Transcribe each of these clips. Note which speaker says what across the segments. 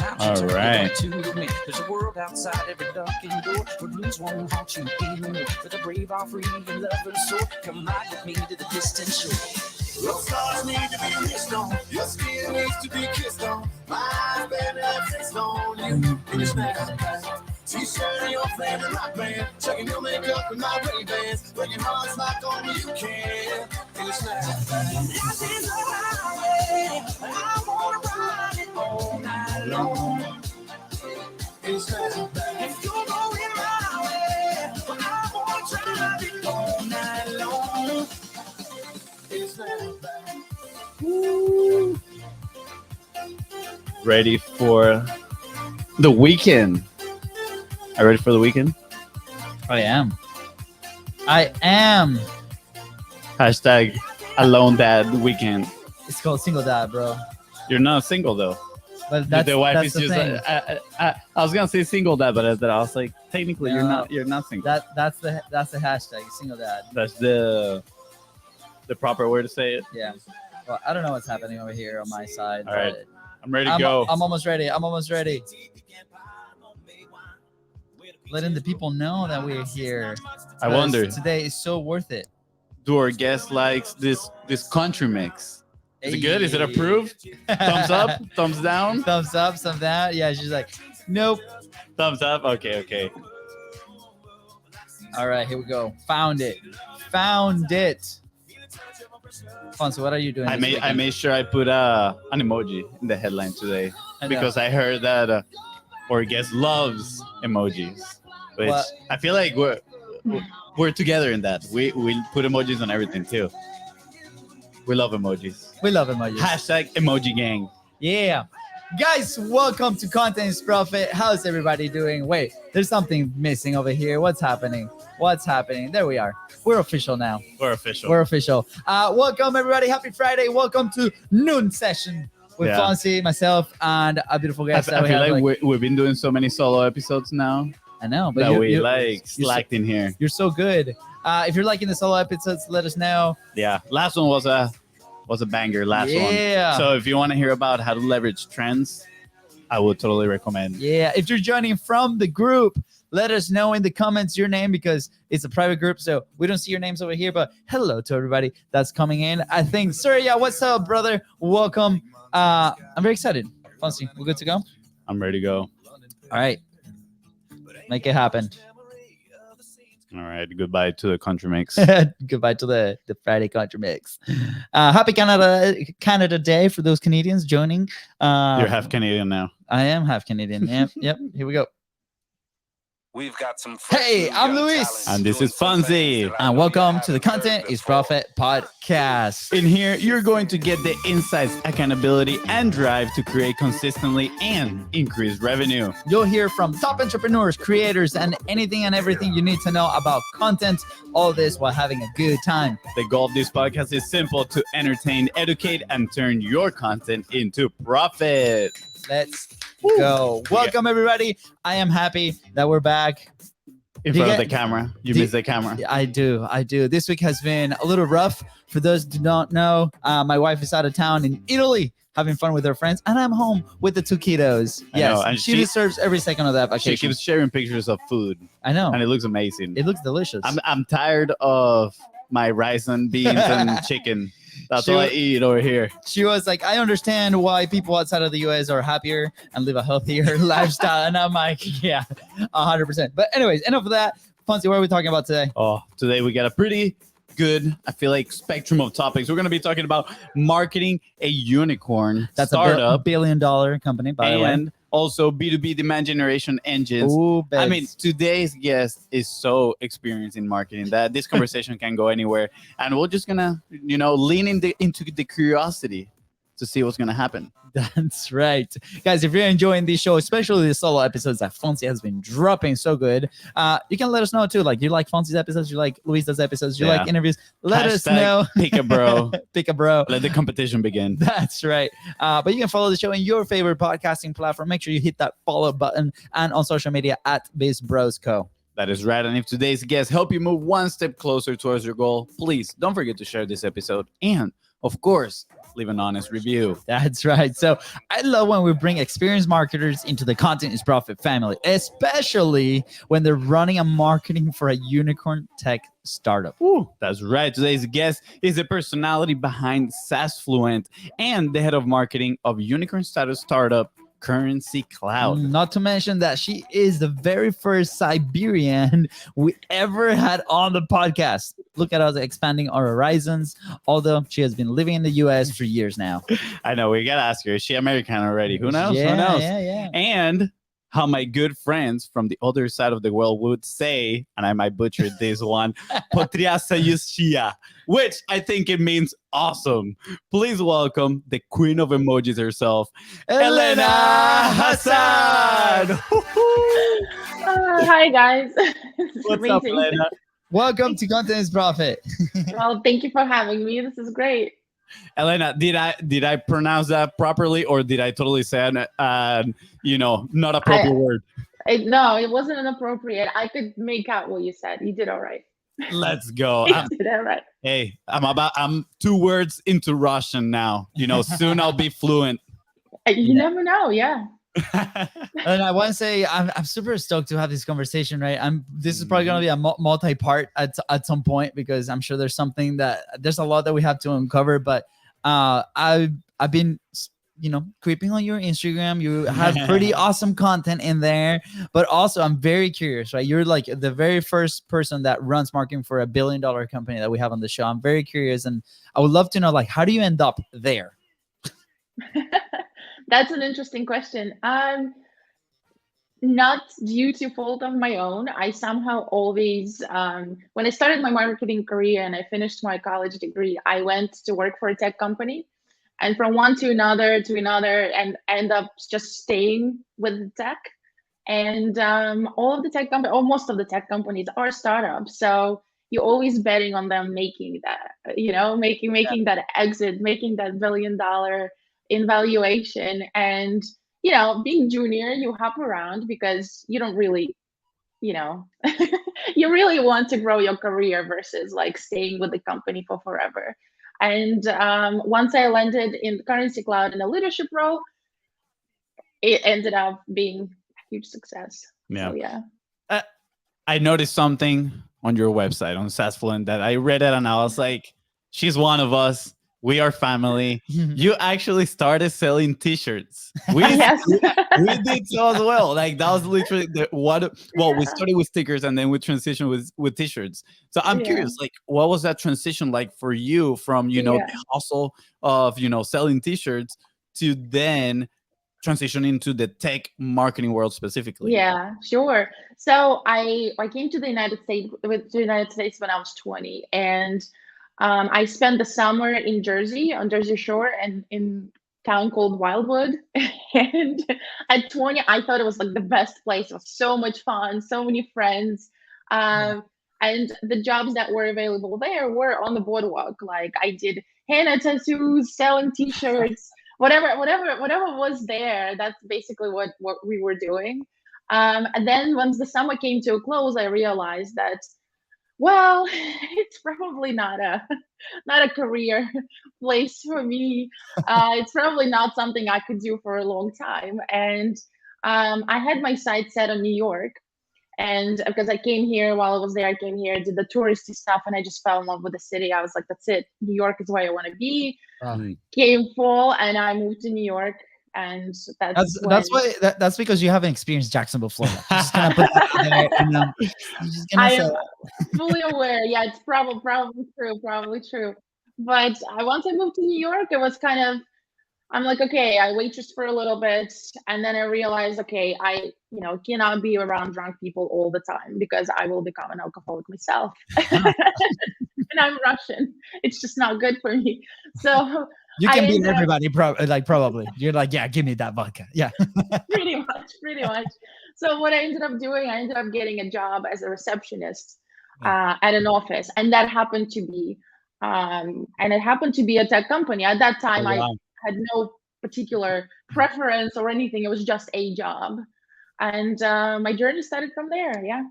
Speaker 1: All right.
Speaker 2: There's a world outside every darkened door where blues won't haunt you anymore. For the brave are free and lovers soar. Come ride with me to the distant shore. Your stars need to be wished on. Your skin needs to be kissed on. My eyes better fixed on you. In your snap. T-shirt and your favorite rock band. Checking your makeup and my Ray-Bans. Breaking hearts like only you can. In your snap. This is the highway. I wanna ride it all night long. It's not bad. If you're going my way, I want to drive it all night long. It's not bad.
Speaker 1: Woo. Ready for the weekend? Are you ready for the weekend?
Speaker 3: I am.
Speaker 1: Hashtag alone dad weekend.
Speaker 3: It's called single dad, bro.
Speaker 1: You're not single though.
Speaker 3: But that's
Speaker 1: the wife
Speaker 3: that's
Speaker 1: is
Speaker 3: the
Speaker 1: just.
Speaker 3: thing.
Speaker 1: I was gonna say single dad, but I was like, technically,
Speaker 3: No.
Speaker 1: you're not single.
Speaker 3: That's the hashtag, single dad.
Speaker 1: That's the proper way to say it.
Speaker 3: Yeah. Well, I don't know what's happening over here on my side.
Speaker 1: All right.
Speaker 3: but
Speaker 1: I'm ready to go.
Speaker 3: I'm almost ready. Letting the people know that we're here.
Speaker 1: I wonder,
Speaker 3: Because today is so worth it.
Speaker 1: do our guest likes this country mix? Is it good? Is it approved? Thumbs up? Thumbs down?
Speaker 3: Thumbs up, thumbs down. Yeah, she's like, nope.
Speaker 1: Thumbs up? Okay.
Speaker 3: All right, here we go. Found it. Fonzie, what are you doing?
Speaker 1: I
Speaker 3: this weekend?
Speaker 1: made sure I put an emoji in the headline today
Speaker 3: I know.
Speaker 1: because I heard that our guest loves emojis, which
Speaker 3: What?
Speaker 1: I feel like we're together in that. We put emojis on everything too. We love emojis.
Speaker 3: We love emojis.
Speaker 1: Hashtag emoji gang.
Speaker 3: Yeah. Guys, welcome to Content is Profit. How's everybody doing? Wait, there's something missing over here. What's happening? There we are. We're official now.
Speaker 1: We're official.
Speaker 3: Welcome, everybody. Happy Friday. Welcome to Noon Session with
Speaker 1: Yeah.
Speaker 3: Fonzie, myself, and a beautiful guest that
Speaker 1: I
Speaker 3: we
Speaker 1: feel
Speaker 3: have.
Speaker 1: like we've been doing so many solo episodes now
Speaker 3: I know, but
Speaker 1: that we
Speaker 3: you're
Speaker 1: slacked in here.
Speaker 3: you're so good. If you're liking the solo episodes, let us know.
Speaker 1: Yeah, last one was a banger. Last one.
Speaker 3: Yeah.
Speaker 1: So if you want to hear about how to leverage trends, I would totally recommend.
Speaker 3: Yeah, if you're joining from the group, let us know in the comments your name because it's a private group, so we don't see your names over here. But hello to everybody that's coming in. I think, sir, yeah, what's up, brother? Welcome. I'm very excited. Fonzie, we're good to go?
Speaker 1: I'm ready to go.
Speaker 3: All right. Make it happen.
Speaker 1: All right. Goodbye to the country mix.
Speaker 3: Goodbye to the Friday Country Mix. Happy Canada Day for those Canadians joining.
Speaker 1: You're half Canadian now.
Speaker 3: I am half Canadian. Yep. Here we go.
Speaker 2: We've got some.
Speaker 3: Hey, I'm Luis.
Speaker 1: And this is Fonzi.
Speaker 3: And welcome to the Content is Profit podcast.
Speaker 1: In here, you're going to get the insights, accountability, and drive to create consistently and increase revenue.
Speaker 3: You'll hear from top entrepreneurs, creators, and anything and everything you need to know about content. All this while having a good time.
Speaker 1: The goal of this podcast is simple: to entertain, educate, and turn your content into profit.
Speaker 3: Let's go. Welcome, everybody. I am happy that we're back.
Speaker 1: In
Speaker 3: Do you
Speaker 1: front of
Speaker 3: get-
Speaker 1: the camera. You
Speaker 3: do-
Speaker 1: miss the camera.
Speaker 3: I do. This week has been a little rough. For those who do not know, my wife is out of town in Italy having fun with her friends, and I'm home with the two kiddos.
Speaker 1: I know,
Speaker 3: Yes,
Speaker 1: and
Speaker 3: she
Speaker 1: she-
Speaker 3: deserves every second of that
Speaker 1: She
Speaker 3: vacation.
Speaker 1: keeps sharing pictures of food,
Speaker 3: I know.
Speaker 1: and it looks amazing.
Speaker 3: It looks delicious.
Speaker 1: I'm tired of my rice and beans and chicken. That's
Speaker 3: She
Speaker 1: all I
Speaker 3: was-
Speaker 1: eat over here.
Speaker 3: She was like, I understand why people outside of the US are happier and live a healthier lifestyle. And I'm like, yeah, 100%. But anyways, enough of that. Fonzie, what are we talking about today?
Speaker 1: Oh, today we got a pretty good, I feel like, spectrum of topics. We're going to be talking about marketing a unicorn
Speaker 3: That's
Speaker 1: startup
Speaker 3: $1 billion company, by the way.
Speaker 1: and also B2B demand generation engines.
Speaker 3: Ooh,
Speaker 1: I
Speaker 3: babes.
Speaker 1: mean, today's guest is so experienced in marketing that this conversation can go anywhere. And we're just going to, lean into the curiosity to see what's going to happen.
Speaker 3: That's right. Guys, if you're enjoying this show, especially the solo episodes that Fonzie has been dropping so good, you can let us know too. Like, you like Fonzie's episodes, you like Luisda's episodes, you
Speaker 1: Yeah.
Speaker 3: like interviews. Let us
Speaker 1: Hashtag
Speaker 3: know.
Speaker 1: Pick a bro.
Speaker 3: Pick a bro.
Speaker 1: Let the competition begin.
Speaker 3: That's right. But you can follow the show in your favorite podcasting platform. Make sure you hit that follow button and on social media at BIZBROS Co.
Speaker 1: That is right. And if today's guest help you move one step closer towards your goal, please don't forget to share this episode. And of course, leave an honest review.
Speaker 3: That's right. So I love when we bring experienced marketers into the Content is Profit family, especially when they're running a marketing for a unicorn tech startup.
Speaker 1: Ooh, that's right. Today's guest is the personality behind SaaSfluent and the head of marketing of unicorn status startup Currency Cloud.
Speaker 3: Not to mention that she is the very first Siberian we ever had on the podcast. Look at us expanding our horizons, although she has been living in the US for years now.
Speaker 1: I know, we gotta ask her, is she American already? Who knows?
Speaker 3: Yeah,
Speaker 1: Who knows?
Speaker 3: yeah.
Speaker 1: And how my good friends from the other side of the world would say, and I might butcher this one, Potriasa Yushia, which I think it means awesome. Please welcome the queen of emojis herself, Elena Hassan.
Speaker 4: Hi guys.
Speaker 1: What's up, Elena?
Speaker 3: Welcome to Content is Profit.
Speaker 4: Well, thank you for having me. This is great.
Speaker 1: Elena, did I pronounce that properly, or did I totally say not appropriate word?
Speaker 4: No, it wasn't inappropriate. I could make out what you said. You did all right.
Speaker 1: Let's go.
Speaker 4: You did all right.
Speaker 1: Hey, I'm 2 words into Russian now. Soon I'll be fluent.
Speaker 4: You never know. Yeah.
Speaker 3: And I want to say I'm super stoked to have this conversation, right? This is probably going to be a multi-part at some point, because I'm sure there's a lot that we have to uncover. But I've been creeping on your Instagram. You have pretty awesome content in there, but also I'm very curious, right? You're like the very first person that runs marketing for $1 billion company that we have on the show. I'm very curious, and I would love to know, like, how do you end up there?
Speaker 4: That's an interesting question. Not due to fault of my own. I somehow always, when I started my marketing career and I finished my college degree, I went to work for a tech company, and from one to another, and end up just staying with tech. And all of the tech companies, or most of the tech companies, are startups. So you're always betting on them making that, making that exit, making that $1 billion in valuation. And being junior, you hop around because you don't really, you really want to grow your career versus like staying with the company for forever. And once I landed in Currency Cloud in a leadership role, it ended up being a huge success.
Speaker 1: Yeah.
Speaker 4: So, yeah.
Speaker 1: I noticed something on your website on SaaSfluent that I read it and I was like, she's one of us. We are family. You actually started selling T-shirts. We did so as well. Like, that was literally we started with stickers and then we transitioned with T-shirts. So I'm curious, like, what was that transition like for you from the hustle of selling T-shirts to then transition into the tech marketing world specifically?
Speaker 4: Yeah, sure. So I came to the United States when I was 20, and I spent the summer in Jersey, on Jersey Shore, and in a town called Wildwood. And at 20, I thought it was like the best place. It was so much fun, so many friends. And the jobs that were available there were on the boardwalk. Like, I did henna tattoos, selling T-shirts, whatever was there. That's basically what we were doing. And then once the summer came to a close, I realized that, well, it's probably not a career place for me. It's probably not something I could do for a long time. And I had my sights set on New York. And because I came here while I was there, I came here, did the touristy stuff, and I just fell in love with the city. I was like, that's it. New York is where I want to be. Came fall, and I moved to New York. And
Speaker 3: that's because you haven't experienced Jacksonville, Florida. Just gonna put that in there, and
Speaker 4: I am fully aware. Yeah, it's probably true. But once I moved to New York, it was kind of, I'm like, okay, I waitress for a little bit, and then I realized, okay, I cannot be around drunk people all the time because I will become an alcoholic myself. And I'm Russian. It's just not good for me. So
Speaker 3: you can beat everybody, probably. You're like, yeah, give me that vodka. Yeah.
Speaker 4: pretty much. So what I ended up doing, I ended up getting a job as a receptionist at an office, and that happened to be, a tech company. At that time, I had no particular preference or anything. It was just a job, and my journey started from there. Yeah.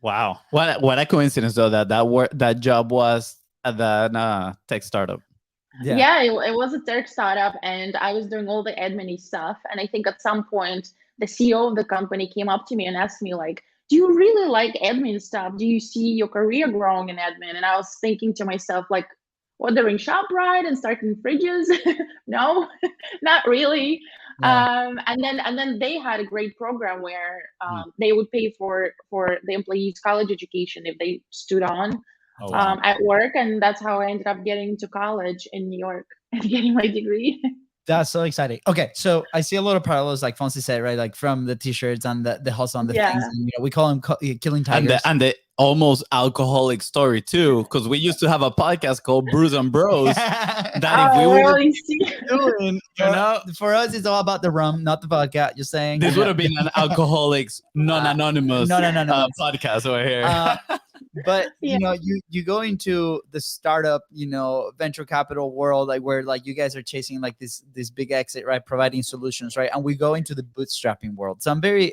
Speaker 1: Wow, what a coincidence though that job was at the tech startup.
Speaker 3: Yeah.
Speaker 4: Yeah, it was a tech startup, and I was doing all the admin stuff. And I think at some point, the CEO of the company came up to me and asked me, like, "Do you really like admin stuff? Do you see your career growing in admin?" And I was thinking to myself, like, ordering ShopRite and starting fridges? No, not really.
Speaker 3: Yeah.
Speaker 4: And then they had a great program where they would pay for the employees' college education if they stood on
Speaker 1: Oh wow.
Speaker 4: at work, and that's how I ended up getting to college in New York and getting my degree.
Speaker 3: That's so exciting. Okay, so I see a lot of parallels, like Fonzie said, right? Like from the t-shirts and the hustle on the things,
Speaker 4: Yeah,
Speaker 3: and we call them killing
Speaker 1: And
Speaker 3: tigers.
Speaker 1: the almost alcoholic story too, because we used to have a podcast called Brews and Bros. That if we
Speaker 4: oh,
Speaker 1: would have
Speaker 4: really? See?
Speaker 1: doing, you know,
Speaker 3: For us, it's all about the rum, not the vodka. You're saying
Speaker 1: this would have been an alcoholics non-anonymous
Speaker 3: no, no, no, no.
Speaker 1: podcast over here.
Speaker 3: But
Speaker 4: Yeah.
Speaker 3: you go into the startup, venture capital world, like where like you guys are chasing like this big exit, right? Providing solutions, right? And we go into the bootstrapping world. So I'm very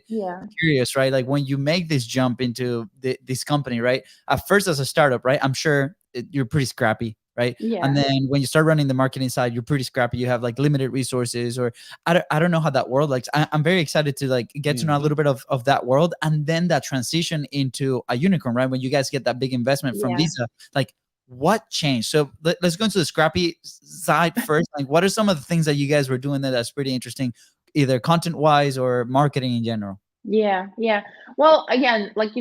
Speaker 4: Yeah,
Speaker 3: curious, right? Like when you make this jump into this company, right? At first as a startup, right? I'm sure you're pretty scrappy, right?
Speaker 4: yeah,
Speaker 3: And then when you start running the marketing side, you're pretty scrappy. You have like limited resources, or I don't know how that world like. I'm very excited to like get to know a little bit of that world, and then that transition into a unicorn, right? When you guys get that big investment from
Speaker 4: yeah.
Speaker 3: Visa, like what changed? So let's go into the scrappy side first. Like, what are some of the things that you guys were doing that's pretty interesting, either content wise or marketing in general?
Speaker 4: Yeah, yeah. Well, again, like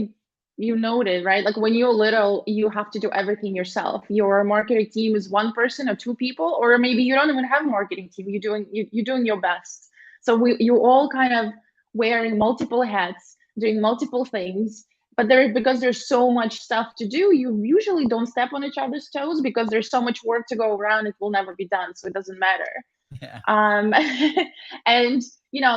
Speaker 4: you noted, right? Like when you're little, you have to do everything yourself. Your marketing team is one person or two people, or maybe you don't even have a marketing team. You're doing your best. So you all kind of wearing multiple hats, doing multiple things. But because there's so much stuff to do, you usually don't step on each other's toes because there's so much work to go around. It will never be done, so it doesn't matter.
Speaker 3: Yeah.
Speaker 4: And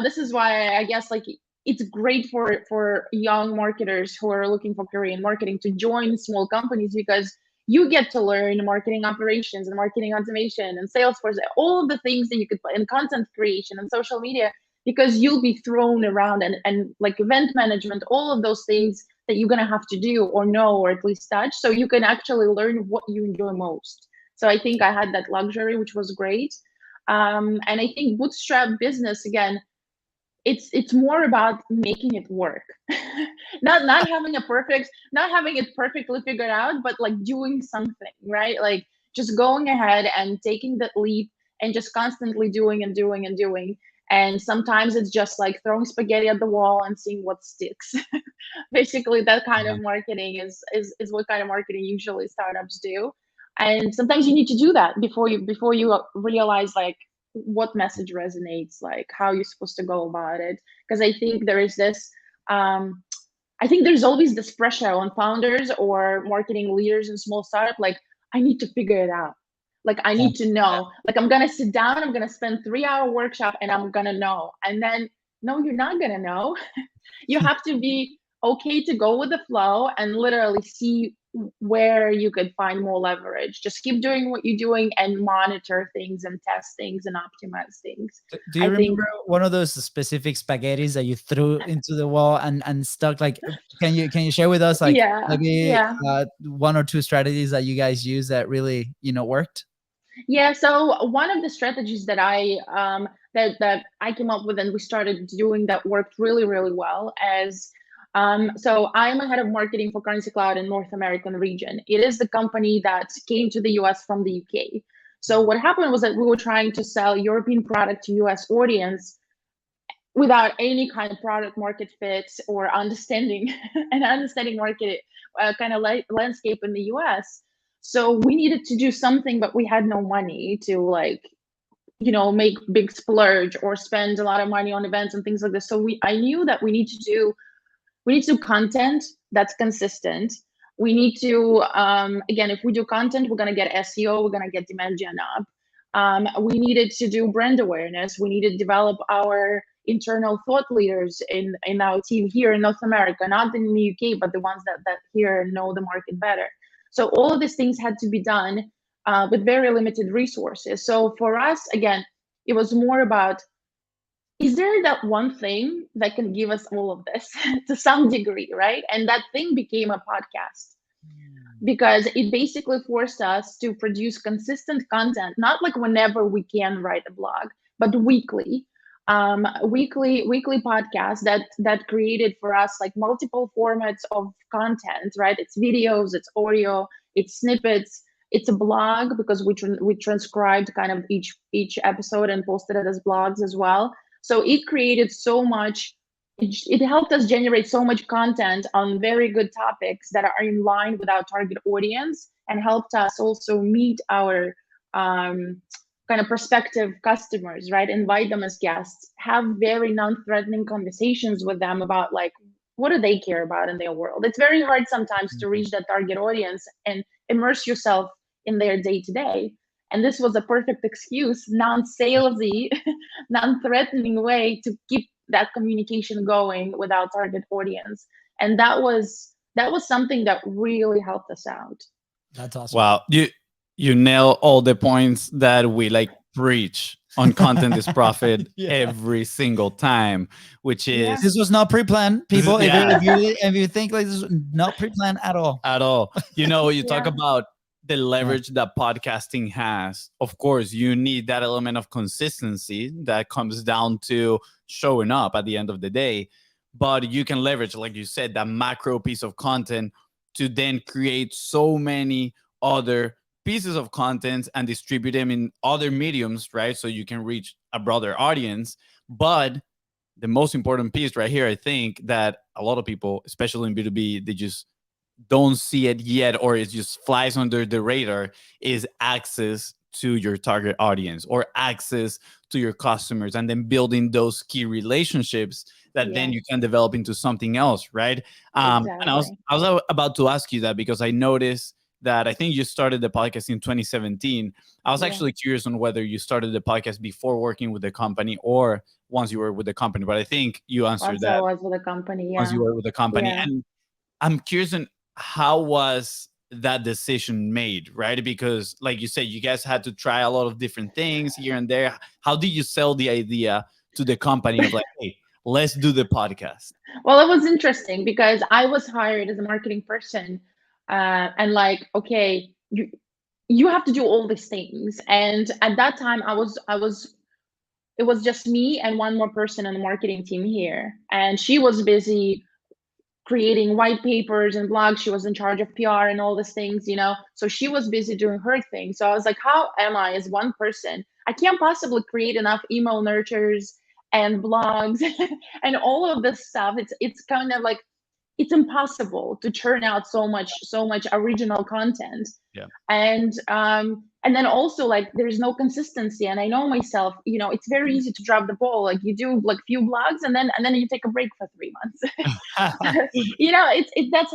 Speaker 4: this is why I guess like it's great for young marketers who are looking for career in marketing to join small companies, because you get to learn marketing operations and marketing automation and Salesforce, all of the things that you could put in content creation and social media, because you'll be thrown around, and like event management, all of those things that you're going to have to do or know, or at least touch, so you can actually learn what you enjoy most. So I think I had that luxury, which was great. And I think bootstrap business, again, it's more about making it work. Not having not having it perfectly figured out, but like doing something, right? Like just going ahead and taking that leap and just constantly doing and doing and doing. And sometimes it's just like throwing spaghetti at the wall and seeing what sticks. Basically, that kind of marketing is what kind of marketing usually startups do. And sometimes you need to do that before you realize like what message resonates, like how you're supposed to go about it. Because I think there is this I think there's always this pressure on founders or marketing leaders in small startup, like, I need to figure it out. Like, I need to know. Like, I'm gonna sit down, I'm gonna spend 3-hour workshop, and I'm gonna know. And then no, you're not gonna know. You have to be okay to go with the flow and literally see where you could find more leverage. Just keep doing what you're doing and monitor things and test things and optimize things.
Speaker 3: Do you
Speaker 4: I think,
Speaker 3: remember one of those specific spaghettis that you threw into the wall and stuck? Like, can you share with us like
Speaker 4: yeah,
Speaker 3: maybe
Speaker 4: yeah.
Speaker 3: one or two strategies that you guys use that really worked?
Speaker 4: Yeah, so one of the strategies that I came up with and we started doing that worked really, really well as so I'm a head of marketing for Currency Cloud in North American region. It is the company that came to the US from the UK. So what happened was that we were trying to sell European product to US audience without any kind of product market fit or understanding and understanding market kind of landscape in the US. So we needed to do something, but we had no money to like, make big splurge or spend a lot of money on events and things like this. So I knew that we need to do content that's consistent. We need to, again, if we do content, we're going to get SEO, we're going to get demand gen up. We needed to do brand awareness. We needed to develop our internal thought leaders in our team here in North America, not in the UK, but the ones that here know the market better. So all of these things had to be done with very limited resources. So for us, again, it was more about, is there that one thing that can give us all of this to some degree, right? And that thing became a podcast. because it basically forced us to produce consistent content, not like whenever we can write a blog, but weekly. Weekly podcasts that created for us like multiple formats of content, right? It's videos, it's audio, it's snippets, it's a blog because we transcribed kind of each episode and posted it as blogs as well. So it created so much. It helped us generate so much content on very good topics that are in line with our target audience, and helped us also meet our kind of prospective customers, right? Invite them as guests, have very non-threatening conversations with them about like what do they care about in their world. It's very hard sometimes to reach that target audience and immerse yourself in their day to day. And this was a perfect excuse, non-salesy, non-threatening way to keep that communication going with our target audience. And that was something that really helped us out.
Speaker 3: That's awesome.
Speaker 1: Wow, you nail all the points that we like preach on content is profit
Speaker 3: Yeah.
Speaker 1: every single time, which
Speaker 4: Yeah.
Speaker 1: is
Speaker 3: This was not pre-planned, people.
Speaker 1: Yeah.
Speaker 3: If you think like this is not pre-planned at all.
Speaker 1: at all. You talk
Speaker 4: Yeah.
Speaker 1: about the leverage that podcasting has. Of course, you need that element of consistency that comes down to showing up at the end of the day. But you can leverage, like you said, that macro piece of content to then create so many other pieces of content and distribute them in other mediums, right? So you can reach a broader audience. But the most important piece right here, I think, that a lot of people, especially in B2B, they just don't see it yet, or it just flies under the radar, is access to your target audience or access to your customers, and then building those key relationships that then
Speaker 4: Yeah.
Speaker 1: you can develop into something else, right? And
Speaker 4: Exactly.
Speaker 1: I was about to ask you that because I noticed that I think you started the podcast in 2017. I was
Speaker 4: Yeah.
Speaker 1: actually curious on whether you started the podcast before working with the company or once you were with the company, but I think you answered
Speaker 4: Once I
Speaker 1: that
Speaker 4: was with a company.
Speaker 1: once
Speaker 4: Yeah.
Speaker 1: you were with the company.
Speaker 4: Yeah.
Speaker 1: And I'm curious on how was that decision made, right? Because like you said, you guys had to try a lot of different things here and there. How did you sell the idea to the company of like, hey, let's do the podcast?
Speaker 4: Well, it was interesting because I was hired as a marketing person, and like, okay, you have to do all these things. And at that time, I was it was just me and one more person on the marketing team here, and she was busy creating white papers and blogs. She was in charge of PR and all these things. So she was busy doing her thing. So I was like, how am I as one person? I can't possibly create enough email nurtures and blogs and all of this stuff. It's kind of like it's impossible to churn out so much original content.
Speaker 1: Yeah.
Speaker 4: And then also like there's no consistency, and I know myself, it's very easy to drop the ball. Like you do like few blogs and then you take a break for 3 months.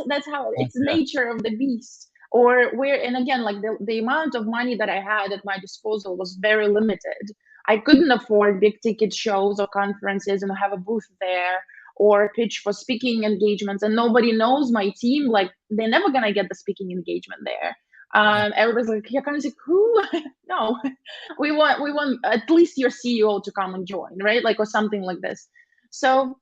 Speaker 4: That's how it's the
Speaker 1: Yeah.
Speaker 4: nature of the beast. Or where, and again, like the amount of money that I had at my disposal was very limited. I couldn't afford big ticket shows or conferences and have a booth there or pitch for speaking engagements, and nobody knows my team. Like they're never gonna get the speaking engagement there. Everybody's like, you're kind of like, who? No, we want at least your CEO to come and join, right? Like, or something like this. So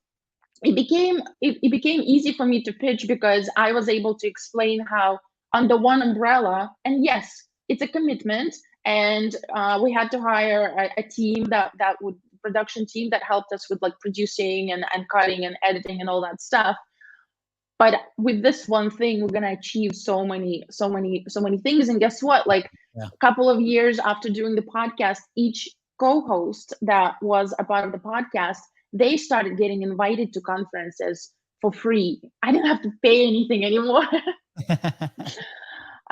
Speaker 4: it became easy for me to pitch because I was able to explain how under one umbrella, and yes, it's a commitment, and we had to hire a team that would production team that helped us with like producing and cutting and editing and all that stuff. But with this one thing, we're gonna achieve so many things. And guess what? Like
Speaker 3: Yeah.
Speaker 4: a couple of years after doing the podcast, each co-host that was a part of the podcast, they started getting invited to conferences for free. I didn't have to pay anything anymore.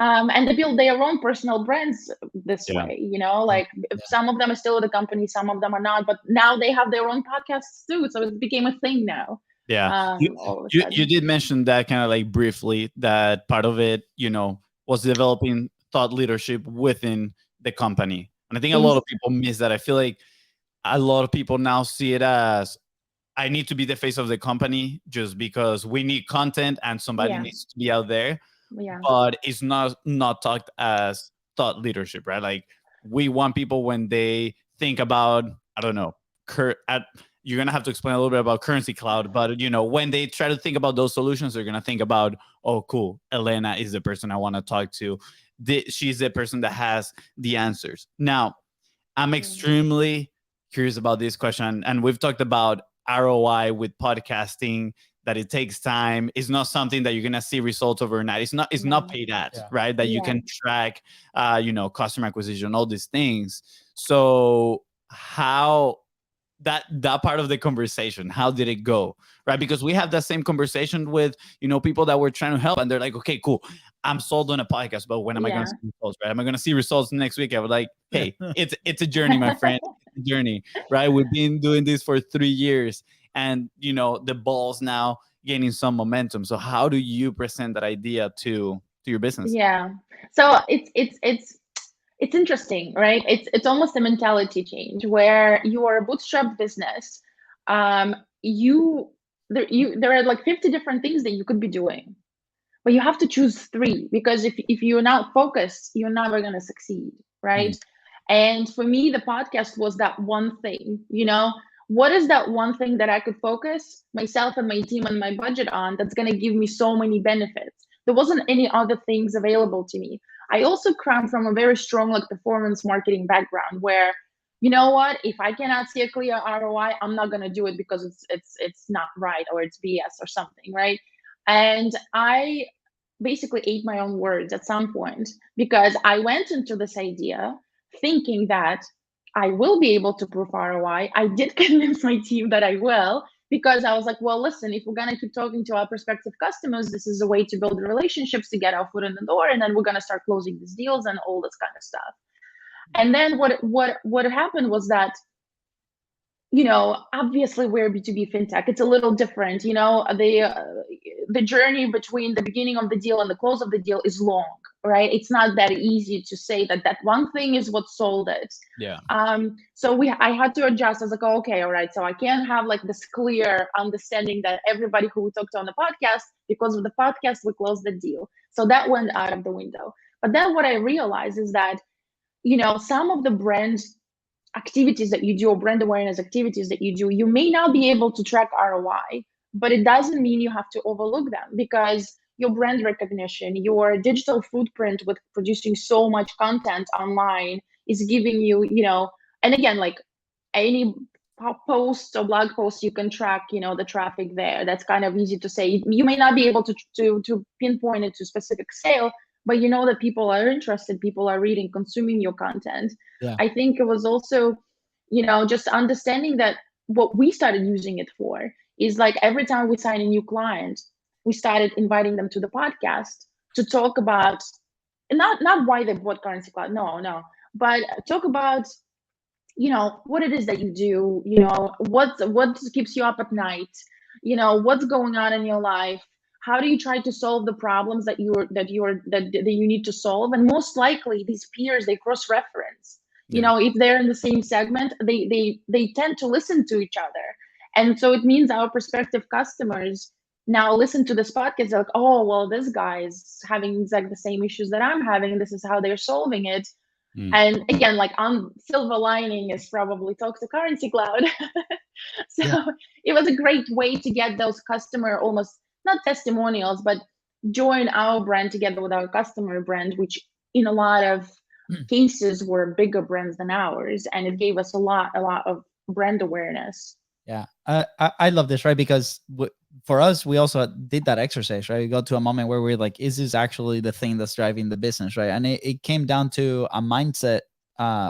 Speaker 4: And they build their own personal brands this
Speaker 1: Yeah.
Speaker 4: way. Like some of them are still at the company, some of them are not, but now they have their own podcasts too. So it became a thing now.
Speaker 1: Yeah.
Speaker 4: All of a
Speaker 1: You
Speaker 4: sudden.
Speaker 1: did mention that kind of like briefly, that part of it, was developing thought leadership within the company. And I think a lot of people miss that. I feel like a lot of people now see it as I need to be the face of the company just because we need content and somebody
Speaker 4: Yeah.
Speaker 1: needs to be out there.
Speaker 4: Yeah.
Speaker 1: But it's not talked as thought leadership, right? Like we want people when they think about, I don't know, you're gonna have to explain a little bit about Currency Cloud. But when they try to think about those solutions, they're gonna think about, oh, cool, Elena is the person I want to talk to. She's the person that has the answers. Now, I'm extremely curious about this question, and we've talked about ROI with podcasting, that it takes time. It's not something that you're gonna see results overnight. It's not paid ads, right? That you
Speaker 4: Yeah.
Speaker 1: can track, customer acquisition, all these things. So how that part of the conversation, how did it go, right? Because we have that same conversation with people that we're trying to help, and they're like, okay, cool, I'm sold on a podcast, but when am I going to
Speaker 4: Yeah.
Speaker 1: see results, right? Am I going to see results next week? I was like, hey, it's a journey, my friend. It's a journey, right? We've been doing this for 3 years, and the ball's now gaining some momentum. So how do you present that idea to your business?
Speaker 4: Yeah. So it's interesting, right? It's almost a mentality change where you are a bootstrap business. Um, there are like 50 different things that you could be doing, but you have to choose three, because if you're not focused, you're never gonna succeed, right? And for me, the podcast was that one thing. What is that one thing that I could focus myself and my team and my budget on that's gonna give me so many benefits? There wasn't any other things available to me. I also come from a very strong like performance marketing background where, you know what, if I cannot see a clear ROI, I'm not gonna do it because it's not right, or it's BS or something, right? And I basically ate my own words at some point, because I went into this idea thinking that I will be able to prove ROI. I did convince my team that I will, because I was like, well, listen, if we're going to keep talking to our prospective customers, this is a way to build relationships, to get our foot in the door, and then we're going to start closing these deals and all this kind of stuff. And then what happened was that, obviously we're B2B fintech. It's a little different. The journey between the beginning of the deal and the close of the deal is long, right? It's not that easy to say that one thing is what sold it.
Speaker 1: Yeah.
Speaker 4: So I had to adjust. I was like, oh, okay, all right. So I can't have like this clear understanding that everybody who we talked to on the podcast, because of the podcast, we closed the deal. So that went out of the window. But then what I realized is that, some of the brands activities that you do, or brand awareness activities that you do, you may not be able to track ROI, but it doesn't mean you have to overlook them, because your brand recognition, your digital footprint with producing so much content online is giving you, and again, like any post or blog post, you can track, the traffic there. That's kind of easy to say. You may not be able to pinpoint it to specific sale, but that people are interested, people are reading, consuming your content.
Speaker 3: Yeah.
Speaker 4: I think it was also, just understanding that what we started using it for is like every time we sign a new client, we started inviting them to the podcast to talk about, not why they bought Currency Cloud, no, but talk about, what it is that you do, what keeps you up at night, what's going on in your life, how do you try to solve the problems that you need to solve. And most likely these peers, they cross reference. If they're in the same segment, they tend to listen to each other. And so it means our prospective customers now listen to this podcast, they're like, oh, well, this guy is having exactly the same issues that I'm having, and this is how they're solving it. And again, like on silver lining is probably talk to Currency Cloud. So it was a great way to get those customer, almost not testimonials, but join our brand together with our customer brand, which in a lot of cases were bigger brands than ours. And it gave us a lot of brand awareness.
Speaker 3: Yeah, I love this, right? Because for us, we also did that exercise, right? We got to a moment where we're like, is this actually the thing that's driving the business, right? And it came down to a mindset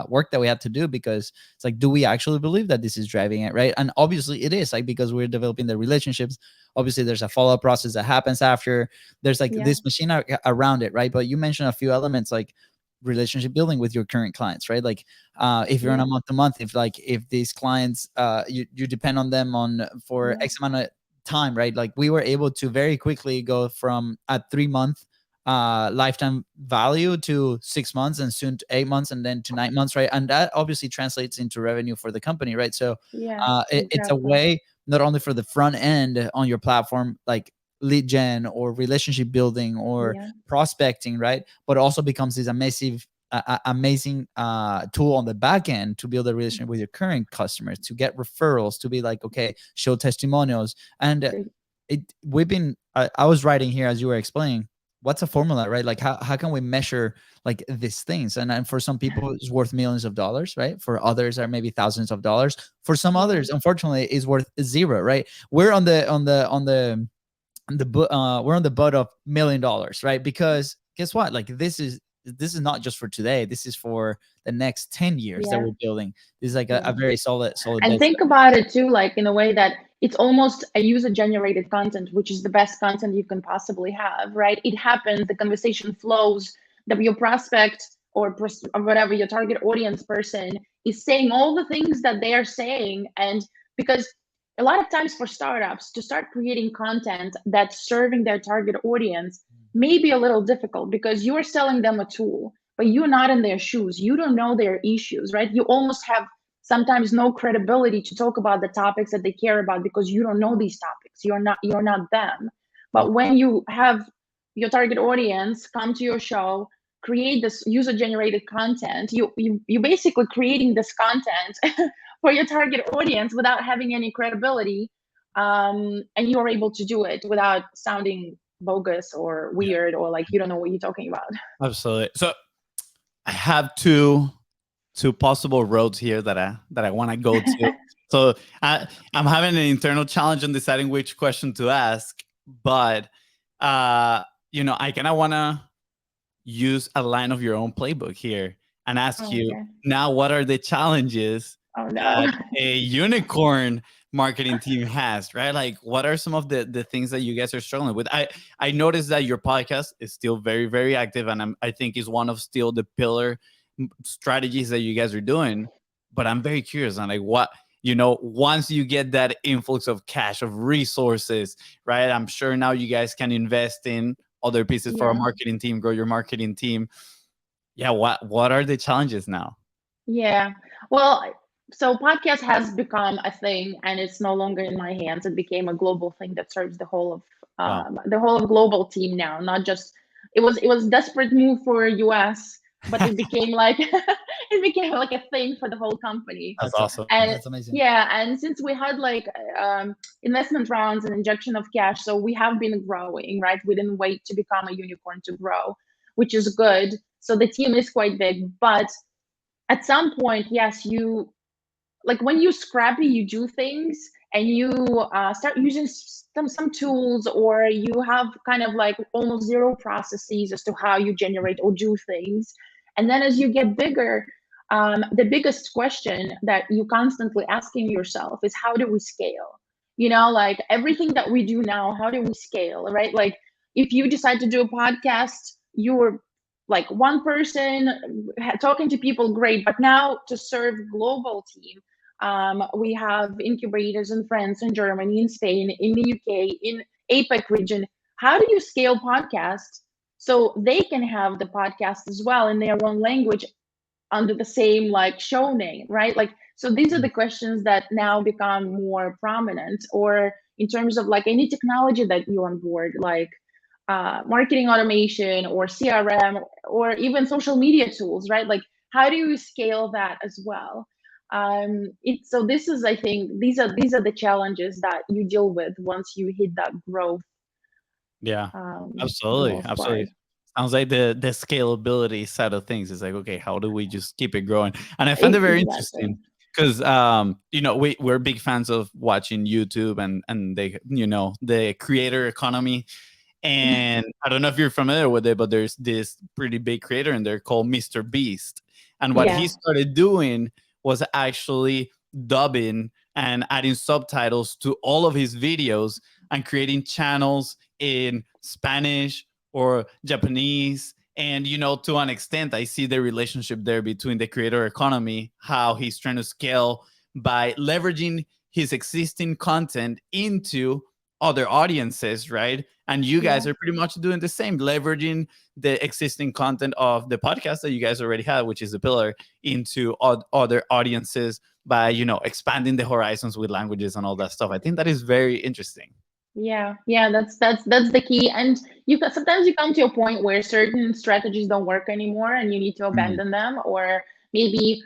Speaker 3: work that we had to do, because it's like, do we actually believe that this is driving it, right? And obviously it is, like, because we're developing the relationships. Obviously there's a follow-up process that happens after. There's like this machine around it, right? But you mentioned a few elements like relationship building with your current clients, right? Like if you're on a month to month, if these clients you depend on them for X amount of time, right? Like we were able to very quickly go from a 3-month lifetime value to 6 months, and soon to 8 months, and then to 9 months, right? And that obviously translates into revenue for the company, right? So it's a way not only for the front end on your platform, like lead gen or relationship building or prospecting, right? But also becomes this amazing tool on the back end to build a relationship with your current customers, to get referrals, to be like, okay, show testimonials. And we've been, I was writing here as you were explaining, what's a formula, right? Like how can we measure like these things? And for some people it's worth millions of dollars, right? For others are maybe thousands of dollars. For some others, unfortunately, is worth zero, right? We're on the we're on the boat of $1 million, right? Because guess what? Like this is not just for today. This is for the next 10 years that we're building. This is like a very solid
Speaker 4: and
Speaker 3: business.
Speaker 4: think about it too, like in a way that it's almost a user-generated content, which is the best content you can possibly have, right? It happens, the conversation flows, that your prospect or whatever your target audience person is saying all the things that they are saying. And because a lot of times for startups to start creating content that's serving their target audience may be a little difficult because you are selling them a tool, but you're not in their shoes. You don't know their issues, right? You almost have sometimes no credibility to talk about the topics that they care about because you don't know these topics. You're not them. But when you have your target audience come to your show, create this user-generated content, you basically creating this content for your target audience without having any credibility, and you're able to do it without sounding bogus or weird or like you don't know what you're talking about.
Speaker 1: Absolutely. So I have two possible roads here that I want to go to. So I'm having an internal challenge on deciding which question to ask, but I kind of want to use a line of your own playbook here and ask you now, what are the challenges that a unicorn marketing team has, right? Like what are some of the things that you guys are struggling with? I noticed that your podcast is still very, very active, and I think is one of still the pillar strategies that you guys are doing. But I'm very curious on like what, once you get that influx of cash, of resources, right? I'm sure now you guys can invest in other pieces for a marketing team, grow your marketing team. Yeah, what are the challenges now?
Speaker 4: Yeah, well, so podcast has become a thing, and it's no longer in my hands. It became a global thing that serves the whole of global team now. Not just it was desperate move for US, but it became like it became like a thing for the whole company.
Speaker 1: That's awesome.
Speaker 4: And
Speaker 3: That's amazing.
Speaker 4: yeah, and since we had like investment rounds and injection of cash, so we have been growing, right? We didn't wait to become a unicorn to grow, which is good. So the team is quite big, but at some point, yes, you like when you scrappy, you do things and you start using some tools, or you have kind of like almost zero processes as to how you generate or do things. And then as you get bigger, the biggest question that you constantly asking yourself is, how do we scale? Like everything that we do now, how do we scale, right? Like if you decide to do a podcast, you're like one person talking to people, great. But now to serve global team, we have incubators in France, in Germany, in Spain, in the UK, in APAC region. How do you scale podcasts so they can have the podcast as well in their own language under the same like show name, right? Like, so these are the questions that now become more prominent, or in terms of like any technology that you on board, like marketing automation or CRM or even social media tools, right? Like, how do you scale that as well? So this is, I think, these are the challenges that you deal with once you hit that growth.
Speaker 1: Yeah, absolutely. Sounds like the scalability side of things is like, okay, how do we just keep it growing? And I find it very interesting because we're big fans of watching YouTube and the creator economy. And I don't know if you're familiar with it, but there's this pretty big creator in there called Mr. Beast. And what he started doing was actually dubbing and adding subtitles to all of his videos and creating channels in Spanish or Japanese. And, to an extent, I see the relationship there between the creator economy, how he's trying to scale by leveraging his existing content into other audiences, right? And you guys are pretty much doing the same, leveraging the existing content of the podcast that you guys already have, which is the pillar, into other audiences by, expanding the horizons with languages and all that stuff. I think that is very interesting.
Speaker 4: Yeah, that's the key. And sometimes you come to a point where certain strategies don't work anymore and you need to
Speaker 1: Mhm.
Speaker 4: abandon them, or maybe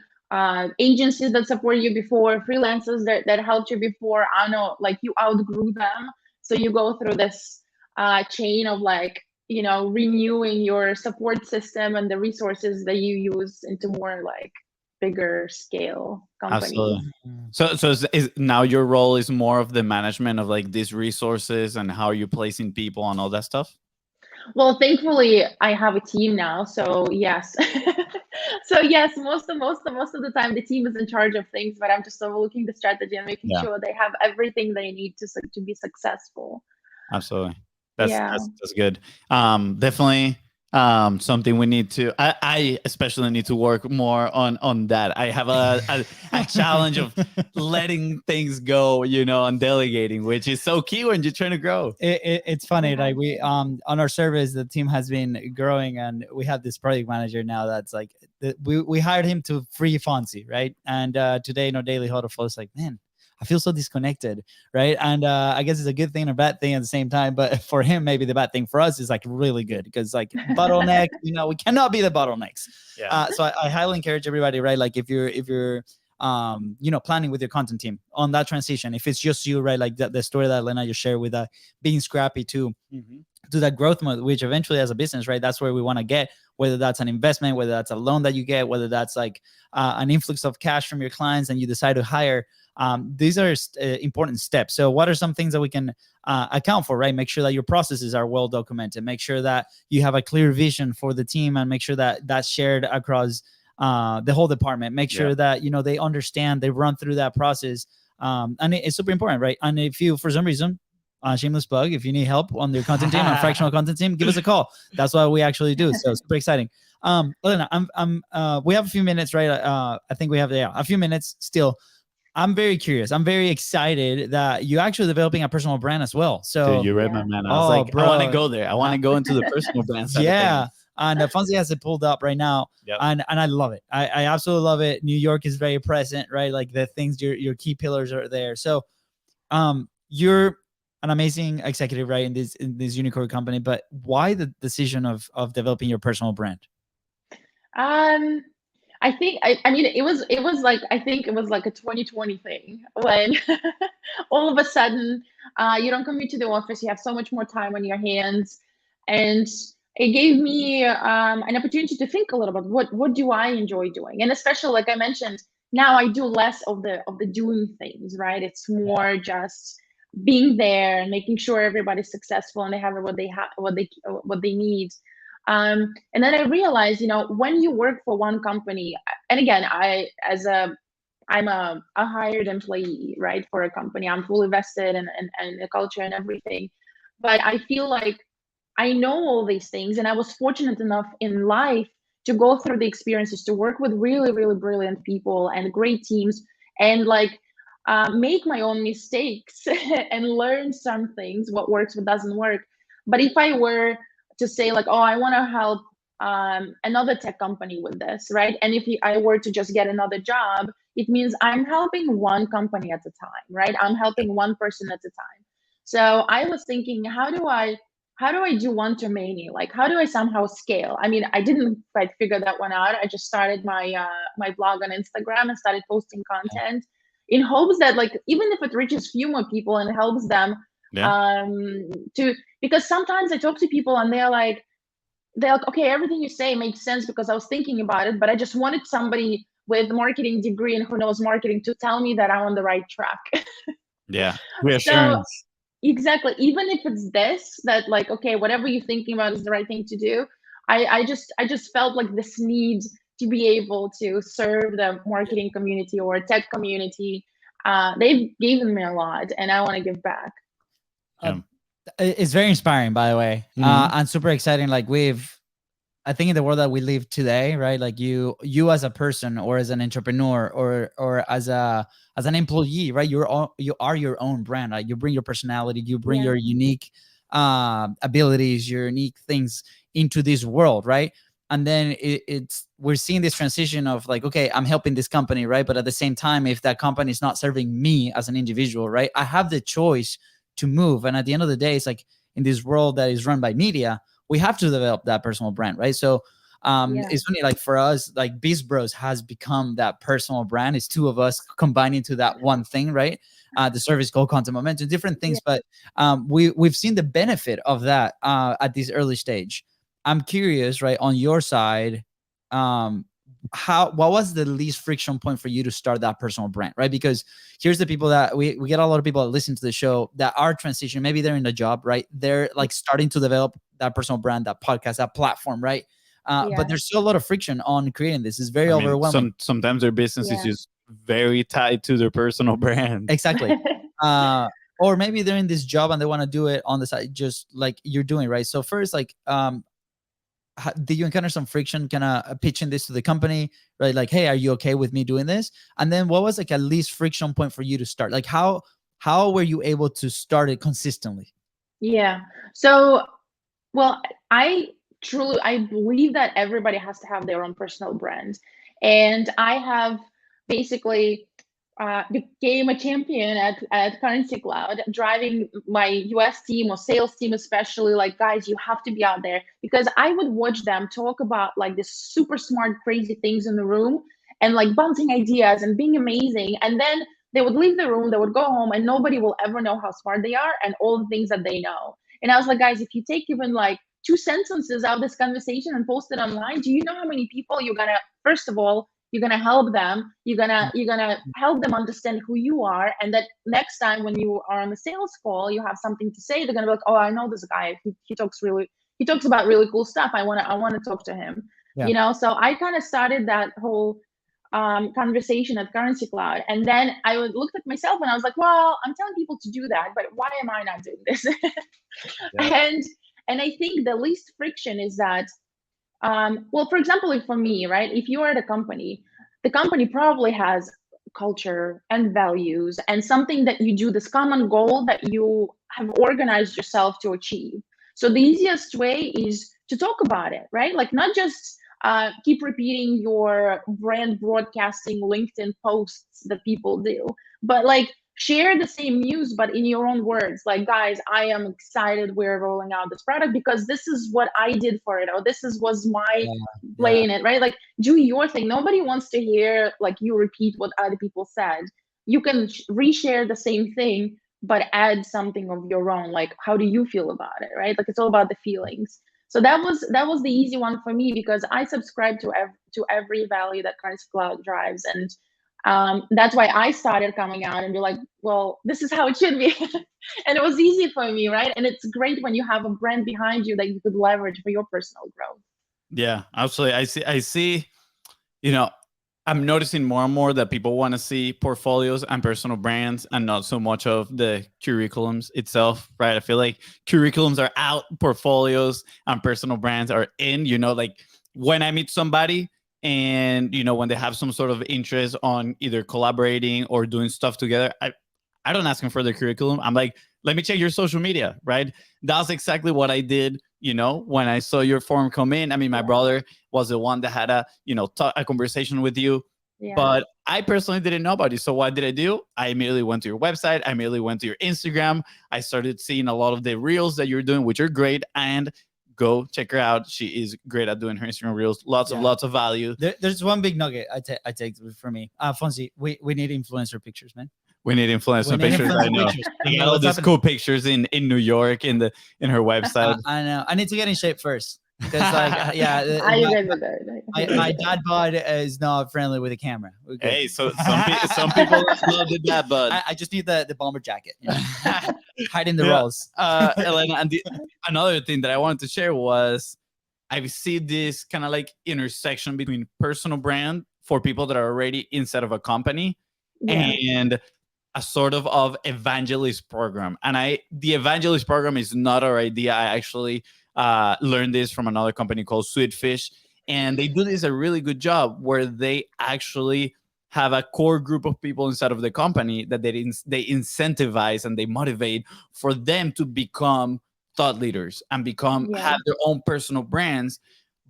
Speaker 4: agencies that support you before, freelancers that helped you before, I don't know, like you outgrew them. So you go through this chain of like, renewing your support system and the resources that you use into more like bigger scale companies.
Speaker 1: Absolutely. So is now your role is more of the management of like these resources and how you're placing people and all that stuff?
Speaker 4: Well, thankfully, I have a team now, so yes. So yes, most of the time the team is in charge of things, but I'm just overlooking the strategy and making
Speaker 1: Yeah.
Speaker 4: sure they have everything they need to be successful.
Speaker 1: Absolutely. That's
Speaker 4: Yeah.
Speaker 1: that's good. Definitely something we need to I especially need to work more on that. I have a challenge of letting things go, and delegating, which is so key when you're trying to grow.
Speaker 3: It's funny,
Speaker 4: Yeah.
Speaker 3: like we on our service, the team has been growing, and we have this project manager now that's like we hired him to free FONZI, right? And today in our daily huddle flow, it's like, man, I feel so disconnected, right? And I guess it's a good thing and a bad thing at the same time. But for him, maybe the bad thing. For us is like really good, because like bottleneck, we cannot be the bottlenecks.
Speaker 1: Yeah.
Speaker 3: So I highly encourage everybody, right? Like if you're planning with your content team on that transition, if it's just you, right? Like the story that Elena just shared with being scrappy to that growth mode, which eventually as a business, right, that's where we want to get, whether that's an investment, whether that's a loan that you get, whether that's like an influx of cash from your clients and you decide to hire. These are important steps. So what are some things that we can account for, right? Make sure that your processes are well documented, make sure that you have a clear vision for the team, and make sure that that's shared across the whole department. Make sure that they understand, they run through that process, and it's super important, right? And if you, for some reason, shameless plug, if you need help on your content team, on fractional content team, give us a call. That's what we actually do. So super exciting. Elena, we have a few minutes, right? I think we have a few minutes still. I'm very curious. I'm very excited that you're actually developing a personal brand as well. So
Speaker 1: Dude, you read
Speaker 4: Yeah.
Speaker 1: my man. I was like, I want to
Speaker 3: bro.
Speaker 1: go there. I want to go into the personal brand side of
Speaker 3: Yeah.
Speaker 1: things.
Speaker 3: And FONZI has it pulled up right now.
Speaker 1: Yep.
Speaker 3: And I love it. I absolutely love it. New York is very present, right? Like the things, your key pillars are there. So you're an amazing executive, right, in this unicorn company, but why the decision of developing your personal brand?
Speaker 4: I think I mean it was like, I think it was like a 2020 thing when all of a sudden you don't come into the office, you have so much more time on your hands, and it gave me an opportunity to think a little bit, what do I enjoy doing, and especially like I mentioned, now I do less of the doing things, right? It's more just being there and making sure everybody's successful and they have what they need. And then I realized, when you work for one company, and again, I'm a hired employee, right, for a company. I'm fully vested in the culture and everything. But I feel like I know all these things, and I was fortunate enough in life to go through the experiences, to work with really, really brilliant people and great teams, and like make my own mistakes and learn some things, what works, what doesn't work. But if I were to say like, oh, I want to help another tech company with this, right? And if I were to just get another job, it means I'm helping one company at a time, right? I'm helping one person at a time. So I was thinking, how do I do one to many? Like, how do I somehow scale? I mean, I didn't quite figure that one out. I just started my blog on Instagram and started posting content in hopes that, like, even if it reaches few more people and helps them
Speaker 1: Yeah.
Speaker 4: to, because sometimes I talk to people and they're like, okay, everything you say makes sense because I was thinking about it, but I just wanted somebody with marketing degree and who knows marketing to tell me that I'm on the right track.
Speaker 1: Yeah.
Speaker 4: So
Speaker 1: Reassurance.
Speaker 4: exactly, even if it's this, that like, okay, whatever you're thinking about is the right thing to do, I just felt like this need to be able to serve the marketing community or tech community. They've given me a lot and I want to give back.
Speaker 1: Yeah.
Speaker 3: It's very inspiring, by the way,
Speaker 1: Mhm.
Speaker 3: and super exciting. Like I think in the world that we live today, right? Like you as a person, or as an entrepreneur, or as an employee, right? You are your own brand. Right? You bring your personality, you bring
Speaker 4: Yeah.
Speaker 3: your unique abilities, your unique things into this world, right? And then we're seeing this transition of like, okay, I'm helping this company, right? But at the same time, if that company is not serving me as an individual, right, I have the choice to move. And at the end of the day, it's like in this world that is run by media, we have to develop that personal brand, right? So it's funny, like for us, like BIZBROS has become that personal brand. It's two of us combining to that one thing, right? The service called content momentum, different things, but we've seen the benefit of that at this early stage. I'm curious, right, on your side, what was the least friction point for you to start that personal brand, right? Because here's the people that we get a lot of people that listen to the show that are transitioning. Maybe they're in a job, right? They're like starting to develop that personal brand, that podcast, that platform, right? But there's still a lot of friction on creating this. It's very overwhelming.
Speaker 1: Sometimes their business is just very tied to their personal brand.
Speaker 3: Exactly. Or maybe they're in this job and they want to do it on the side, just like you're doing, right? So first, like, did you encounter some friction kind of pitching this to the company, right? Like, hey, are you okay with me doing this? And then what was like at least friction point for you to start? Like how were you able to start it consistently?
Speaker 4: Yeah. So, well, I believe that everybody has to have their own personal brand. And I have basically became a champion at Currency Cloud, driving my US team or sales team, especially, like, guys, you have to be out there, because I would watch them talk about like this super smart, crazy things in the room and like bouncing ideas and being amazing. And then they would leave the room, they would go home, and nobody will ever know how smart they are and all the things that they know. And I was like, guys, if you take even like 2 sentences out of this conversation and post it online, do you know how many people you're gonna, first of all, you're gonna help them, you're gonna help them understand who you are, and that next time when you are on a sales call, you have something to say, they're gonna be like, oh, I know this guy, he talks about really cool stuff, I wanna talk to him. You know, so I kind of started that whole conversation at Currency Cloud. And then I looked at myself and I was like, well, I'm telling people to do that, but why am I not doing this? And I think the least friction is that, well, for example, if for me, right, if you are at a company, the company probably has culture and values and something that you do, this common goal that you have organized yourself to achieve. So the easiest way is to talk about it, right? Like, not just keep repeating your brand broadcasting LinkedIn posts that people do, but like share the same news, but in your own words. Like, guys, I am excited we're rolling out this product because this is what I did for it, or was my play in it, right? Like, do your thing. Nobody wants to hear like you repeat what other people said. You can reshare the same thing, but add something of your own. Like, how do you feel about it, right? Like, it's all about the feelings. So that was the easy one for me, because I subscribe to every value that Currency Cloud drives, and that's why I started coming out and be like, well, this is how it should be. And it was easy for me, right? And it's great when you have a brand behind you that you could leverage for your personal growth.
Speaker 1: Yeah, absolutely. I see, you know, I'm noticing more and more that people want to see portfolios and personal brands and not so much of the curriculums itself, right? I feel like curriculums are out, portfolios and personal brands are in. You know, like when I meet somebody and, you know, when they have some sort of interest on either collaborating or doing stuff together, I don't ask them for their curriculum. I'm like, let me check your social media, right? That's exactly what I did, you know, when I saw your form come in. I mean, my brother was the one that had a, you know, a conversation with you, but I personally didn't know about you. So what did I do? I immediately went to your website. I immediately went to your Instagram. I started seeing a lot of the reels that you're doing, which are great. And go check her out. She is great at doing her Instagram reels. Lots of value.
Speaker 3: There's one big nugget I take for me. FONZI, we need influencer pictures, man.
Speaker 1: We need influencer pictures. I know. You got all these cool pictures in New York in her website.
Speaker 3: I know. I need to get in shape first. Because like, my dad bod is not friendly with a camera.
Speaker 1: Hey, so some people love the dad bod.
Speaker 3: I just need the bomber jacket, you know? Hiding the rolls.
Speaker 1: Elena, and another thing that I wanted to share was I see this kind of like intersection between personal brand for people that are already inside of a company and a sort of evangelist program. And the evangelist program is not our idea. I actually learned this from another company called Sweetfish, and they do this a really good job where they actually have a core group of people inside of the company that they incentivize and they motivate for them to become thought leaders and have their own personal brands,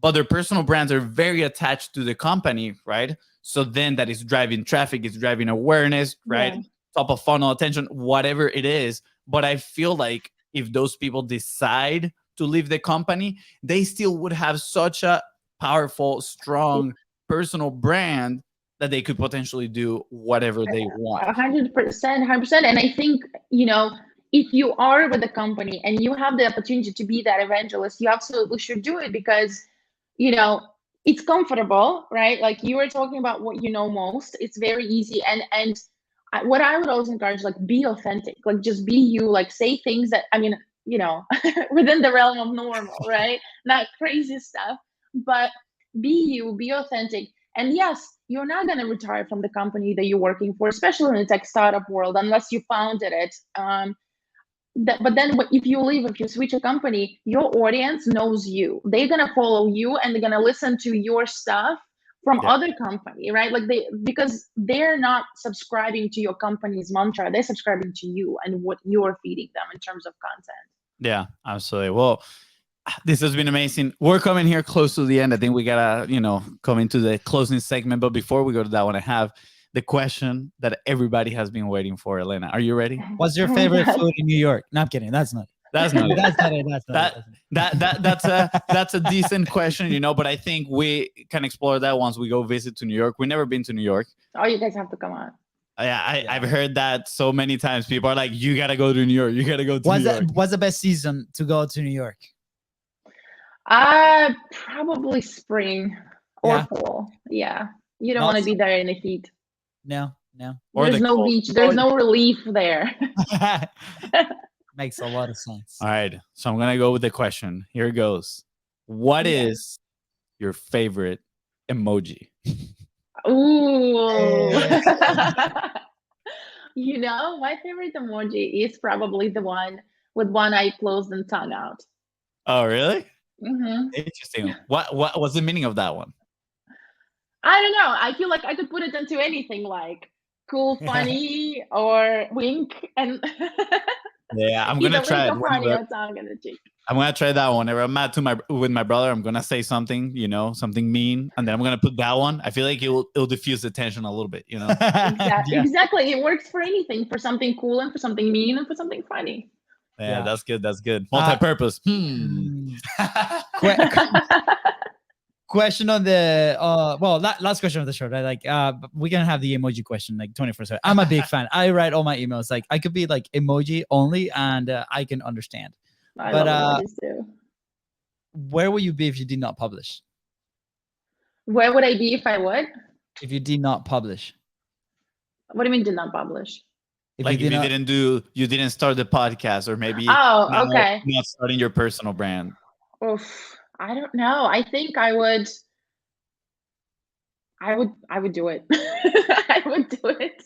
Speaker 1: but their personal brands are very attached to the company, right? So then that is driving traffic, it's driving awareness, right? Top of funnel attention, whatever it is, But I feel like if those people decide to leave the company, they still would have such a powerful, strong personal brand that they could potentially do whatever they want.
Speaker 4: 100%, 100%. And I think, if you are with a company and you have the opportunity to be that evangelist, you absolutely should do it because, it's comfortable, right? Like you were talking about what you know most. It's very easy. And what I would always encourage, like, be authentic, like just be you, like say things that, within the realm of normal, right? Not crazy stuff, but be you, be authentic. And yes, you're not going to retire from the company that you're working for, especially in the tech startup world, unless you founded it. But then if you leave, if you switch a company, your audience knows you. They're going to follow you and they're going to listen to your stuff from
Speaker 1: Yeah.
Speaker 4: other company, right? Like because they're not subscribing to your company's mantra. They're subscribing to you and what you're feeding them in terms of content.
Speaker 1: Yeah, absolutely. Well, this has been amazing. We're coming here close to the end. I think we gotta, come into the closing segment. But before we go to that one, I have the question that everybody has been waiting for. Elena, are you ready?
Speaker 3: What's your favorite food in New York? No, I'm kidding. That's not.
Speaker 1: That's not it.
Speaker 3: That's not it. That's not it.
Speaker 1: That's a decent question, but I think we can explore that once we go visit to New York. We've never been to New York.
Speaker 4: Oh, you guys have to come on.
Speaker 1: Yeah, I've heard that so many times. People are like, you gotta go to New York. You gotta go to New York.
Speaker 3: What's the best season to go to New York?
Speaker 4: Probably spring or fall. Yeah. You don't want to be there in the heat.
Speaker 3: No.
Speaker 4: There's no beach. There's no relief there.
Speaker 3: Makes a lot of sense.
Speaker 1: All right. So I'm going to go with the question. Here it goes. What is your favorite emoji?
Speaker 4: Ooh. My favorite emoji is probably the one with one eye closed and tongue out.
Speaker 1: Oh, really?
Speaker 4: Mm-hmm.
Speaker 1: Interesting. What was the meaning of that one?
Speaker 4: I don't know. I feel like I could put it into anything, like cool, funny, or wink. And
Speaker 1: yeah, I'm gonna try it.
Speaker 4: Funny or tongue in the cheek.
Speaker 1: I'm gonna try that one. Whenever I'm mad with my brother, I'm gonna say something, something mean, and then I'm gonna put that one. I feel like it'll diffuse the tension a little bit,
Speaker 4: Exactly. It works for anything, for something cool and for something mean and for something funny.
Speaker 1: Yeah. That's good. That's good. Multi-purpose.
Speaker 3: Question on the last question of the show, right? Like we're gonna have the emoji question like 24/7. I'm a big fan. I write all my emails. Like I could be like emoji only and I can understand.
Speaker 4: I love emojis too.
Speaker 3: Where would you be if you did not publish?
Speaker 4: Where would I be if I would?
Speaker 3: If you did not publish.
Speaker 4: What do you mean did not publish?
Speaker 1: If you didn't start the podcast, or maybe
Speaker 4: okay,
Speaker 1: not starting your personal brand.
Speaker 4: Oof, I don't know. I think I would do it. I would do it.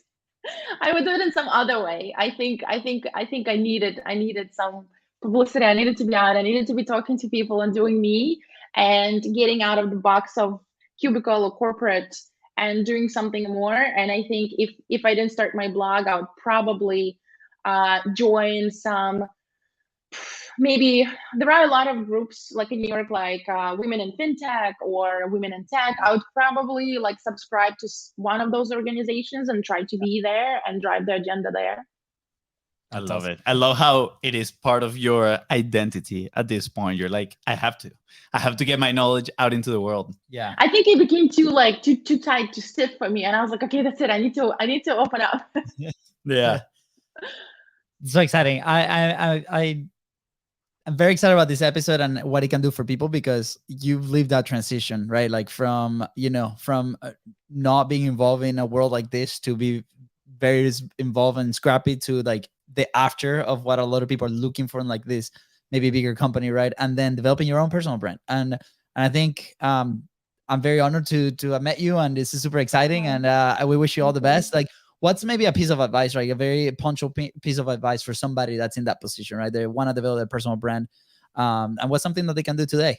Speaker 4: I would do it in some other way. I think I needed some publicity. I needed to be out. I needed to be talking to people and doing me and getting out of the box of cubicle or corporate and doing something more. And I think if I didn't start my blog, I would probably join some. Maybe there are a lot of groups like in New York, like Women in FinTech or Women in Tech. I would probably like subscribe to one of those organizations and try to be there and drive the agenda there.
Speaker 1: I love it. I love how it is part of your identity at this point. You're like, I have to get my knowledge out into the world.
Speaker 3: Yeah.
Speaker 4: I think it became too tight, too stiff for me. And I was like, okay, that's it. I need to open up.
Speaker 1: Yeah.
Speaker 3: It's so exciting. I'm very excited about this episode and what it can do for people because you've lived that transition, right? Like from not being involved in a world like this to be very involved and scrappy to like the after of what a lot of people are looking for in like this maybe bigger company, right? And then developing your own personal brand. And I think I'm very honored to have met you, and this is super exciting. And we wish you all the best. Like, what's maybe a piece of advice, right? A very punctual piece of advice for somebody that's in that position, right? They want to develop their personal brand. And what's something that they can do today?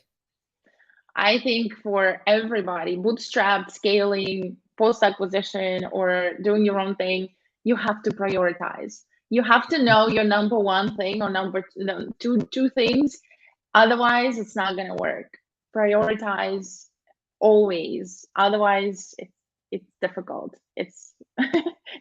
Speaker 4: I think for everybody, bootstrapped, scaling, post-acquisition, or doing your own thing, you have to prioritize. You have to know your number one thing or number two things. Otherwise, it's not going to work. Prioritize always. Otherwise, it's difficult. It's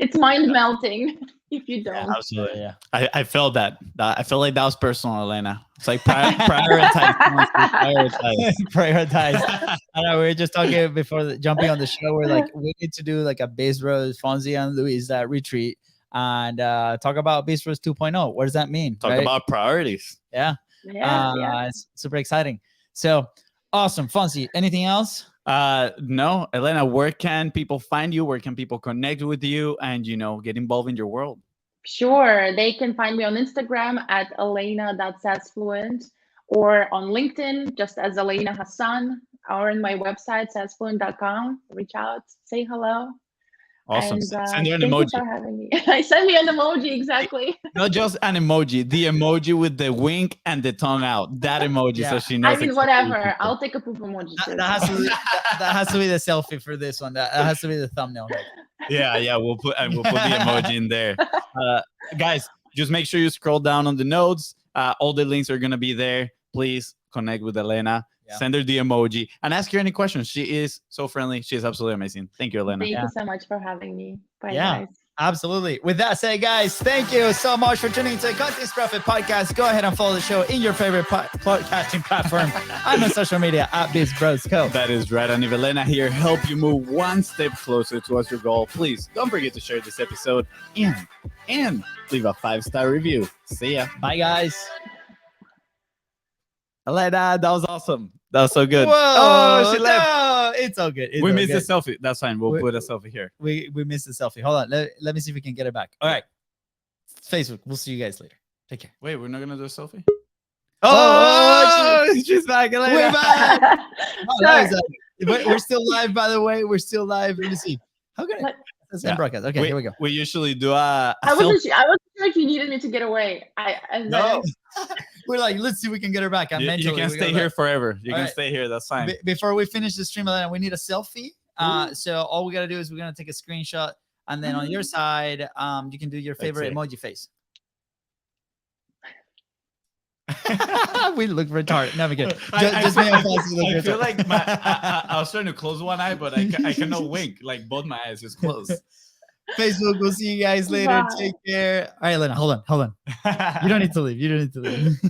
Speaker 4: it's mind melting if you don't.
Speaker 1: Absolutely.
Speaker 3: Yeah.
Speaker 1: I felt that. I felt like that was personal, Elena. It's like prioritize. Prioritize.
Speaker 3: Prioritize. I know we were just talking before jumping on the show. We're like, we need to do like a BIZBROS, FONZI, and LUISDA retreat and talk about BIZBROS 2.0. What does that mean?
Speaker 1: Talk
Speaker 3: right?
Speaker 1: about priorities.
Speaker 3: Yeah.
Speaker 4: Yeah.
Speaker 3: It's super exciting. So awesome. FONZI, anything else?
Speaker 1: No, Elena, where can people find you? Where can people connect with you and, get involved in your world?
Speaker 4: Sure. They can find me on Instagram at elena.saysfluent or on LinkedIn just as Elena Hassan or on my website saysfluent.com. Reach out, say hello.
Speaker 1: Awesome.
Speaker 4: And
Speaker 1: Send her an
Speaker 4: thank you
Speaker 1: emoji.
Speaker 4: for having me. I send me an emoji, exactly.
Speaker 1: Not just an emoji, the emoji with the wink and the tongue out. That emoji, so she knows.
Speaker 4: I mean,
Speaker 1: exactly
Speaker 4: whatever.
Speaker 1: what
Speaker 4: I'll take a poop emoji too.
Speaker 3: That has to be the selfie for this one. That has to be the thumbnail.
Speaker 1: Yeah, we'll put the emoji in there. Guys, just make sure you scroll down on the notes. All the links are gonna be there. Please connect with Elena.
Speaker 3: Yeah.
Speaker 1: Send her the emoji and ask her any questions. She is so friendly. She is absolutely amazing. Thank you, Elena.
Speaker 4: Thank you so much for having me. Bye,
Speaker 3: Yeah.
Speaker 4: guys.
Speaker 3: Absolutely. With that said, guys, thank you so much for tuning into the Content Profit Podcast. Go ahead and follow the show in your favorite podcasting platform and on social media at BIZBROS Co.
Speaker 1: That is right. And if Elena here help you move one step closer towards your goal, please don't forget to share this episode and leave a 5-star review. See ya.
Speaker 3: Bye, guys.
Speaker 1: Elena, that was awesome. That was so good.
Speaker 3: Whoa,
Speaker 1: Oh, she left.
Speaker 3: no, it's all good. It's
Speaker 1: We
Speaker 3: all
Speaker 1: missed
Speaker 3: good.
Speaker 1: the selfie. That's fine. We'll
Speaker 3: We-
Speaker 1: put a selfie here.
Speaker 3: We missed the selfie. Hold on. Let me see if we can get it back. All right. Facebook. We'll see you guys later. Take care.
Speaker 1: Wait, we're not gonna do a selfie?
Speaker 3: Oh,
Speaker 1: she's back, Elena.
Speaker 3: We're back. Oh, that
Speaker 4: Sorry.
Speaker 3: was we're still live, by the way. We're still live. Let me see. How can I?
Speaker 4: What?
Speaker 3: That's
Speaker 1: Yeah.
Speaker 3: broadcast. Okay, here we go.
Speaker 1: We usually do a
Speaker 4: I
Speaker 1: selfie.
Speaker 4: wasn't sure if you needed me to get away.
Speaker 1: No,
Speaker 3: We're like, let's see if we can get her back.
Speaker 1: you can stay here forever. You
Speaker 3: All
Speaker 1: can
Speaker 3: right.
Speaker 1: stay here. That's fine.
Speaker 3: Before we finish the stream, Elena, we need a selfie. So all we gotta do is we're gonna take a screenshot, and then on your side, you can do your favorite
Speaker 1: it.
Speaker 3: emoji face. We look retarded. Never good. Just me and Fonzie look
Speaker 1: I feel
Speaker 3: retarded.
Speaker 1: like I was trying to close one eye, but I cannot wink. Like both my eyes is closed.
Speaker 3: Facebook. We'll see you guys later.
Speaker 4: Bye.
Speaker 3: Take care. All right, Elena, hold on. You don't need to leave.